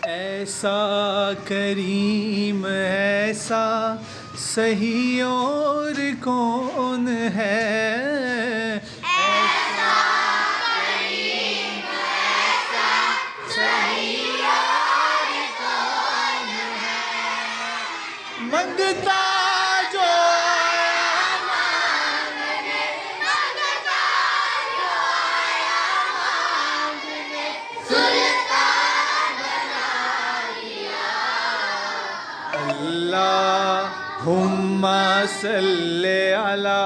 ऐसा करीम ऐसा सही और कौन है। मंगता जो अल्लाहुम्मा सल्ले अला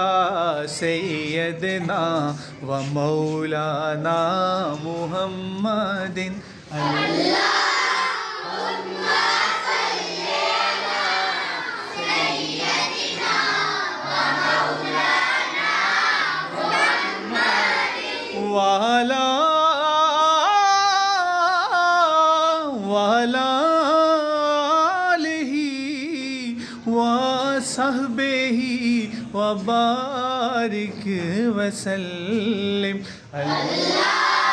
सय्यदना व मौलाना मुहम्मदिन। वाला वाला आलिही व सहबेही व बारिक वसल्लिम। अल्लाहुम्मा